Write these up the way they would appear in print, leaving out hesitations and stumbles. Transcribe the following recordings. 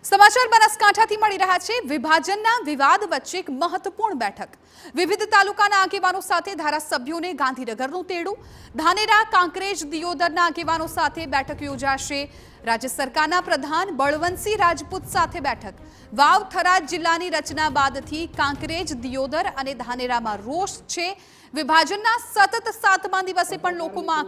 સમાચાર બનાસકાંઠાથી મળી રહ્યા છે। વિભાજનના વિવાદ વચ્ચે એક મહત્વપૂર્ણ બેઠક। વિવિધ તાલુકાના આગેવાનો સાથે ધારાસભ્યોને ગાંધીનગરનું તેડું। ધાનેરા, કાંકરેજ, દિયોદરના આગેવાનો સાથે બેઠક યોજાશે। રાજ્ય સરકારના પ્રધાન બળવંતસિંહ રાજપૂત સાથે બેઠક। વાવ થરાદ જિલ્લાની રચના બાદથી કાંકરેજ, દિયોદર અને ધાનેરામાં રોષ છે। વિભાજનના સતત 7મા દિવસે પણ લોકોમાં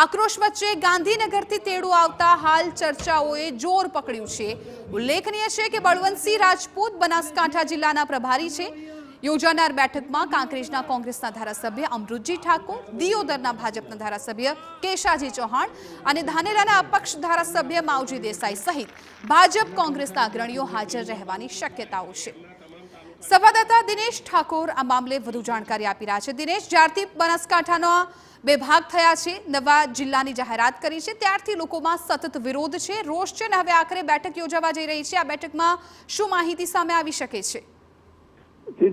આક્રોશ વચ્ચે ગાંધીનગરથી તેડું આવતા હાલ ચર્ચાઓએ જોર પકડ્યું છે। ઉલ્લેખનીય છે કે બળવંતસિંહ રાજપૂત બનાસકાંઠા જિલ્લાના પ્રભારી છે। યોજાનાર બેઠકમાં કાંકરેજના કોંગ્રેસના ધારાસભ્ય અમૃતજી ઠાકોર, દિયોદરના ભાજપના ધારાસભ્ય કેશાજી ચૌહાણ અને ધાનેરાના અપક્ષ ધારાસભ્ય માવજી દેસાઈ સહિત ભાજપ કોંગ્રેસના અગ્રણીઓ હાજર રહેવાની શક્યતાઓ છે। સંવાદદાતા દિનેશ ઠાકોર આ મામલે વધુ જાણકારી આપી રહ્યા છે। દિનેશ, જ્યારથી બનાસકાંઠાનો બે ભાગ થયા છે, નવા જિલ્લાની જાહેરાત કરી છે, ત્યારથી લોકોમાં સતત વિરોધ છે, રોષ છે અને હવે આખરે બેઠક યોજાવા જઈ રહી છે। આ બેઠકમાં શું માહિતી સામે આવી શકે છે?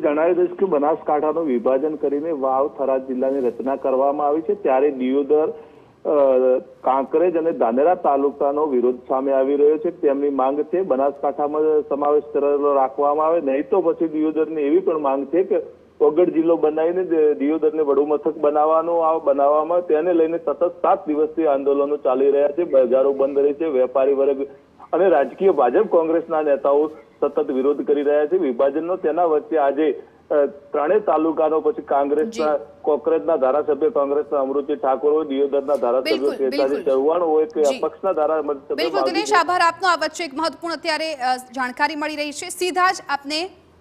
જણાવી દઈશ કે બનાસકાંઠાનું વિભાજન કરીને વાવ થરાદ જિલ્લાની રચના કરવામાં આવી છે, ત્યારે દિયોદર, કાંકરેજ અને ધાનેરા તાલુકાનો વિરોધ સામે આવી રહ્યો છે। તેમની માંગ છે બનાસકાંઠામાં સમાવેશ રાખવામાં આવે, નહીં તો પછી દિયોદરની એવી પણ માંગ છે કે ઓગળ જિલ્લો બનાવીને દિયોદરને વડુ મથક બનાવવામાં તેને લઈને સતત 7 દિવસથી આંદોલનો ચાલી રહ્યા છે। બજારો બંધ રહી છે, વેપારી વર્ગ અને રાજકીય ભાજપ કોંગ્રેસના નેતાઓ સતત વિરોધ કરી રહ્યા છે વિભાજનનો। તેના વચ્ચે આજે ત્રણેય તાલુકાનો પછી કાંગ્રેસના કોંકરેજના ધારાસભ્ય કોંગ્રેસના અમૃતજી ઠાકોર હોય, દિયોદરના ધારાસભ્ય કેશાજી ચૌહાણ હોય કે અપક્ષના ધારાસભ્ય। બિલકુલ દિનેશ, આભાર આપનો। આ વચ્ચે એક મહત્વપૂર્ણ અત્યારે જાણકારી મળી રહી છે, સીધા જ આપને